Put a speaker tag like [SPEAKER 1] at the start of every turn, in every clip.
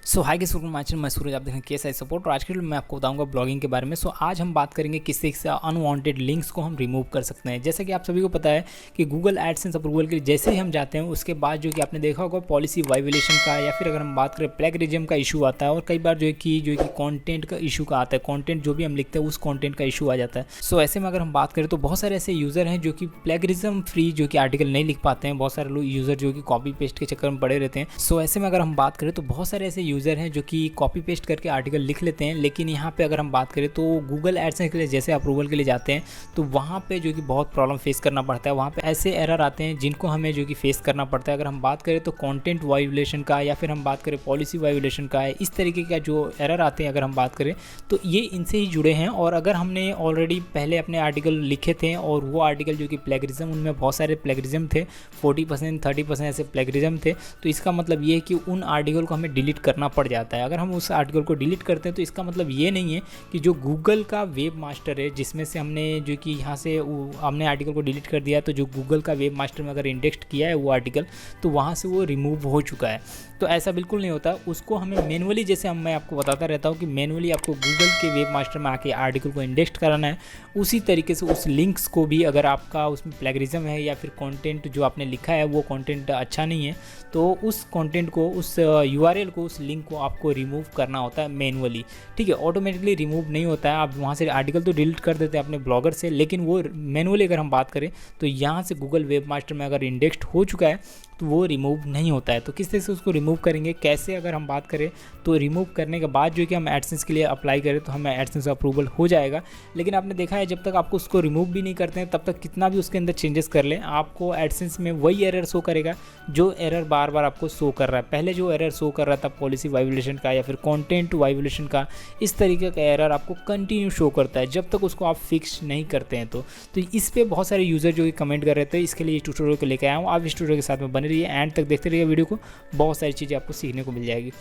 [SPEAKER 1] So hi guys, welcome my मैं सूरज। आप देख रहे हैं केएसआई सपोर्ट और आज के वीडियो में मैं आपको बताऊंगा ब्लॉगिंग के बारे में। सो आज हम बात करेंगे किस तरीके से अनवांटेड लिंक्स को हम रिमूव कर सकते हैं। जैसे कि आप सभी को पता है कि गूगल एडसेंस अप्रूवल के लिए जैसे ही हम जाते हैं उसके बाद जो कि आपने देखा होगा पॉलिसी वाइलेशन का या फिर अगर हम बात करें प्लेगरिज्म का इशू आता है और कई बार जो है कि कॉन्टेंट का इशू का आता है। कॉन्टेंट जो भी हम लिखते हैं उस कॉन्टेंट का इशू आ जाता है। सो ऐसे में अगर हम बात करें तो बहुत सारे ऐसे यूज़र हैं जो कि प्लेगरिज्म फ्री जो कि आर्टिकल नहीं लिख पाते हैं। बहुत सारे लोग यूज़र जो कि कॉपी पेस्ट के चक्कर में पड़े रहते हैं। सो ऐसे में अगर हम बात करें तो बहुत सारे ऐसे यूज़र हैं जो कि कॉपी पेस्ट करके आर्टिकल लिख लेते हैं, लेकिन यहाँ पे अगर हम बात करें तो गूगल एडसेंस के लिए जैसे अप्रूवल के लिए जाते हैं तो वहाँ पे जो कि बहुत प्रॉब्लम फेस करना पड़ता है। वहाँ पे ऐसे एरर आते हैं जिनको हमें जो कि फेस करना पड़ता है। अगर हम बात करें तो कंटेंट वाइलेशन का या फिर हम बात करें पॉलिसी वाइलेशन का है, इस तरीके का जो एरर आते हैं अगर हम बात करें तो ये इनसे ही जुड़े हैं। और अगर हमने ऑलरेडी पहले अपने आर्टिकल लिखे थे और वो आर्टिकल जो कि प्लेगरिज्म, उनमें बहुत सारे प्लेगरिज्म थे, 40% 30% ऐसे प्लेगरिज्म थे, तो इसका मतलब ये है कि उन आर्टिकल को हमें डिलीट करना पड़ जाता है। अगर हम उस आर्टिकल को डिलीट करते हैं तो इसका मतलब ये नहीं है कि जो गूगल का वेब मास्टर है जिसमें से हमने जो कि यहाँ से हमने आर्टिकल को डिलीट कर दिया, तो जो गूगल का वेब मास्टर में अगर इंडेक्स किया है वो आर्टिकल तो वहाँ से वो रिमूव हो चुका है। तो ऐसा बिल्कुल नहीं होता। उसको हमें मैनुअली, जैसे मैं आपको बताता रहता हूँ कि मैनुअली आपको गूगल के वेब मास्टर में आके आर्टिकल को इंडेक्स कराना है। उसी तरीके से उस लिंक्स को भी, अगर आपका उसमें प्लेगरिज्म है या फिर कंटेंट जो आपने लिखा है वो कंटेंट अच्छा नहीं है तो उस कंटेंट को, उस यूआरएल को, उस लिंक को आपको रिमूव करना होता है मैनुअली। ठीक है, ऑटोमेटिकली रिमूव नहीं होता है। आप वहाँ से आर्टिकल तो डिलीट कर देते हैं अपने ब्लॉगर से, लेकिन वो मैनुअली अगर हम बात करें तो यहाँ से गूगल वेब मास्टर में अगर इंडेक्स्ड हो चुका है तो वो रिमूव नहीं होता है। तो किस तरह से उसको रिमूव करेंगे, कैसे, अगर हम बात करें तो रिमूव करने के बाद जो कि हम एडसेंस के लिए अप्लाई करें तो हमें एडसेंस अप्रूवल हो जाएगा। लेकिन आपने देखा है जब तक आपको उसको रिमूव भी नहीं करते हैं तब तक कितना भी उसके अंदर चेंजेस कर लें, आपको एडसेंस में वही एरर शो करेगा जो एरर बार बार आपको शो कर रहा है। पहले जो एरर शो कर रहा था पॉलिसी वाइलेशन का या फिर कंटेंट वाइलेशन का, इस तरीके का एरर आपको कंटिन्यू शो करता है जब तक उसको आप फिक्स नहीं करते हैं। तो इस पे बहुत सारे यूज़र जो कि कमेंट कर रहे थे, इसके लिए ट्यूटोरियल को लेकर आया हूँ। आप इस ट्यूटोरियल के साथ में बने रहिए, एंड तक देखते रहिए वीडियो को, बहुत सारी चीज़ें आपको सीखने को मिल जाएगी।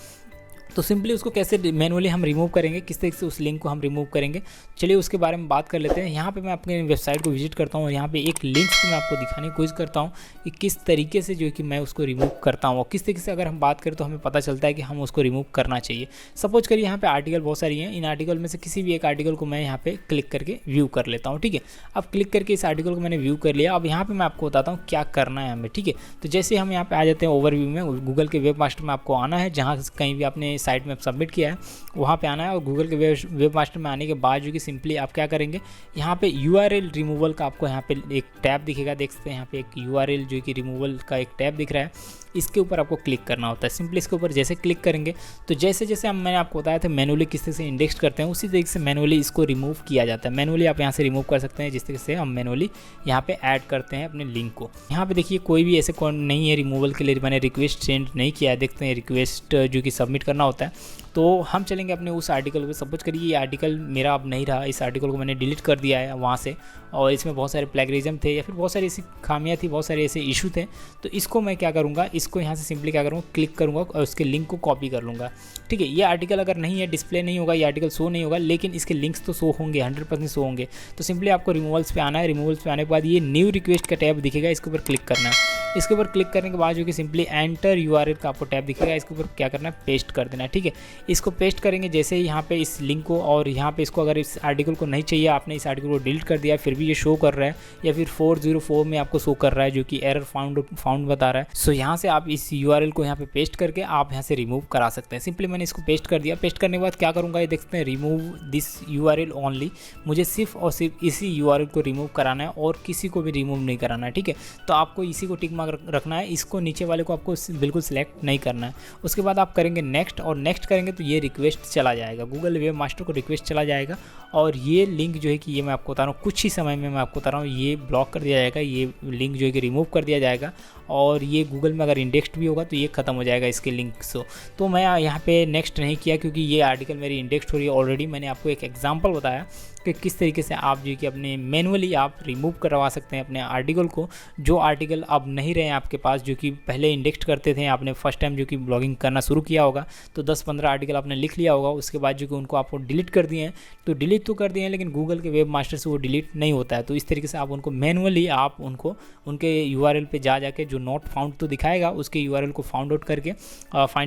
[SPEAKER 1] तो सिंपली उसको कैसे मैनुअली हम रिमूव करेंगे, किस तरीके से उस लिंक को हम रिमूव करेंगे, चलिए उसके बारे में बात कर लेते हैं। यहाँ पे मैं अपने वेबसाइट को विजिट करता हूँ और यहाँ पे एक लिंक को मैं आपको दिखाने की कोशिश करता हूँ कि किस तरीके से जो कि मैं उसको रिमूव करता हूँ और किस तरीके से अगर हम बात करें तो हमें पता चलता है कि हम उसको रिमूव करना चाहिए। सपोज करिए यहाँ पे आर्टिकल बहुत सारी हैं, इन आर्टिकल में से किसी भी एक आर्टिकल को मैं यहाँ पे क्लिक करके व्यू कर लेता हूँ। ठीक है, अब क्लिक करके इस आर्टिकल को मैंने व्यू कर लिया। अब यहाँ पे मैं आपको बताता हूँ क्या करना है हमें। ठीक है, तो जैसे हम यहाँ पे आ जाते हैं ओवरव्यू में, गूगल के वेब मास्टर में आपको आना है, जहाँ कहीं भी आपने साइट में सबमिट किया है वहाँ पे आना है। और गूगल के वेब मास्टर में आने के बाद जो कि सिंपली आप क्या करेंगे, यहाँ पे यूआरएल रिमूवल का आपको यहाँ पे एक टैब दिखेगा, देख सकते हैं यहाँ पे एक यूआरएल जो कि रिमूवल का एक टैब दिख रहा है, इसके ऊपर आपको क्लिक करना होता है। सिंपली इसके ऊपर जैसे क्लिक करेंगे तो जैसे जैसे मैंने आपको बताया था मैनुअली किस तरह से इंडेक्स करते हैं, उसी तरीके से मैनुअली इसको रिमूव किया जाता है। मैनुअली आप यहाँ से रिमूव कर सकते हैं जिस तरीके से हम मैनुअली यहाँ पे ऐड करते हैं अपने लिंक को। यहाँ पे देखिए कोई भी ऐसे नहीं है रिमूवल के लिए, मैंने रिक्वेस्ट सेंड नहीं किया है, देखते हैं रिक्वेस्ट जो कि सबमिट करना होता है। तो हम चलेंगे अपने उस आर्टिकल पे। सपोज करिए ये आर्टिकल मेरा अब नहीं रहा, इस आर्टिकल को मैंने डिलीट कर दिया है वहाँ से, और इसमें बहुत सारे प्लेगरिज्म थे या फिर बहुत सारी ऐसी खामियां थी, बहुत सारे ऐसे इशू थे। तो इसको मैं क्या करूँगा, इसको यहाँ से सिंपली क्या करूँगा, क्लिक करूँगा और उसके लिंक को कॉपी कर लूँगा। ठीक है, ये आर्टिकल अगर नहीं है, डिस्प्ले नहीं होगा, ये आर्टिकल शो नहीं होगा, लेकिन इसके लिंक्स तो शो होंगे, 100% शो होंगे। तो सिंपली आपको रिमूवल्स पे आना है। रिमूवल्स पे आने के बाद ये न्यू रिक्वेस्ट का टैब दिखेगा, इसके ऊपर क्लिक करना है। इसके ऊपर क्लिक करने के बाद जो कि सिंपली एंटर यूआरएल का आपको टैब दिखेगा, इसके ऊपर क्या करना है, पेस्ट कर देना है। ठीक है, इसको पेस्ट करेंगे जैसे ही यहाँ पे इस लिंक को, और यहाँ पे इसको अगर इस आर्टिकल को नहीं चाहिए, आपने इस आर्टिकल को डिलीट कर दिया फिर भी ये शो कर रहा है, या फिर 404 में आपको शो कर रहा है जो कि एरर फाउंड बता रहा है। सो यहाँ से आप इस यूआरएल को यहाँ पे पेस्ट करके आप यहाँ से रिमूव करा सकते हैं। सिंपली मैंने इसको पेस्ट कर दिया। पेस्ट करने के बाद क्या करूँगा, ये देखते हैं, रिमूव दिस यूआरएल ओनली। मुझे सिर्फ और सिर्फ इसी यूआरएल को रिमूव कराना है और किसी को भी रिमूव नहीं कराना है। ठीक है, तो आपको इसी को टिक मार्क रखना है, इसको नीचे वाले को आपको बिल्कुल सिलेक्ट नहीं करना है। उसके बाद आप करेंगे नेक्स्ट, और नेक्स्ट करेंगे तो ये रिक्वेस्ट चला जाएगा, गूगल वेब मास्टर को रिक्वेस्ट चला जाएगा और ये लिंक जो है कि ये मैं आपको बता रहा हूँ कुछ ही समय में, मैं आपको बता रहा हूँ ये ब्लॉक कर दिया जाएगा, ये लिंक जो है कि रिमूव कर दिया जाएगा। और ये गूगल में अगर इंडेक्स्ड भी होगा तो ये ख़त्म हो जाएगा इसके लिंक से। तो मैं यहाँ पे नेक्स्ट नहीं किया क्योंकि ये आर्टिकल मेरी इंडेक्स्ड हो रही है ऑलरेडी। मैंने आपको एक एग्जांपल बताया कि किस तरीके से आप जो कि अपने मैनुअली आप रिमूव करवा सकते हैं अपने आर्टिकल को, जो आर्टिकल अब नहीं रहे आपके पास, जो कि पहले इंडेक्स करते थे। आपने फर्स्ट टाइम जो कि ब्लॉगिंग करना शुरू किया होगा तो 10-15 आर्टिकल आपने लिख लिया होगा, उसके बाद जो कि उनको आपको डिलीट कर दिए हैं। तो डिलीट तो कर दिए हैं लेकिन गूगल के वेब मास्टर से वो डिलीट नहीं होता है। तो इस तरीके से आप उनको मैनुअली आप उनको उनके यूआरएल पे जा जाके जो जो नॉट फाउंड तो दिखाएगा, उसके यूआरएल को फाइंड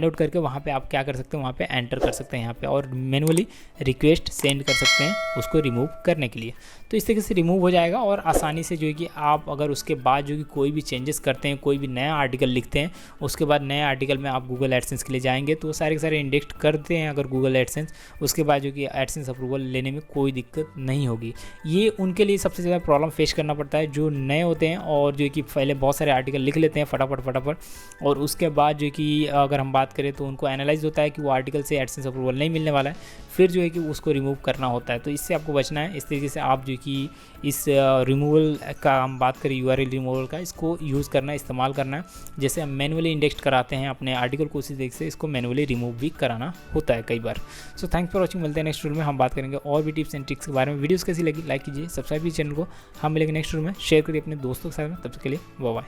[SPEAKER 1] आउट करके वहाँ पे आप क्या कर सकते हैं, वहाँ पे एंटर कर सकते हैं यहाँ पे, और मैनुअली रिक्वेस्ट सेंड कर सकते हैं उसको रिमूव करने के लिए। तो इस तरीके से रिमूव हो जाएगा और आसानी से जो है कि आप अगर उसके बाद जो कि कोई भी चेंजेस करते हैं, कोई भी नया आर्टिकल लिखते हैं, उसके बाद नए आर्टिकल में आप गूगल एडसेंस के लिए जाएंगे तो सारे के सारे इंडेक्स करते हैं अगर गूगल एडसेंस, उसके बाद जो कि एडसेंस अप्रूवल लेने में कोई दिक्कत नहीं होगी। ये उनके लिए सबसे ज़्यादा प्रॉब्लम फेस करना पड़ता है जो नए होते हैं और जो कि पहले बहुत सारे आर्टिकल लिख लेते हैं फटाफट, और उसके बाद जो कि अगर हम बात करें तो उनको एनालाइज होता है कि वो आर्टिकल से एडसेंस अप्रूवल नहीं मिलने वाला है, फिर जो है कि उसको रिमूव करना होता है। तो इससे आपको बचना है। इस तरीके से आप जो कि इस रिमूवल का हम बात करें, यूआरएल रिमूवल का, इसको यूज़ करना है, इस्तेमाल करना है। जैसे हम मैनुअली इंडेक्स कराते हैं अपने आर्टिकल को, उसी तरीके से इसको मैनुअली रिमूव भी कराना होता है कई बार। So thanks for watching. मिलते हैं नेक्स्ट वीडियो में, हम बात करेंगे और भी टिप्स एंड ट्रिक्स के बारे में। वीडियोस कैसी लगी लाइक कीजिए, सब्सक्राइब कीजिए चैनल को। हम मिलेंगे नेक्स्ट वीडियो में, शेयर करिए अपने दोस्तों के साथ में। तब तक के लिए बाय बाय।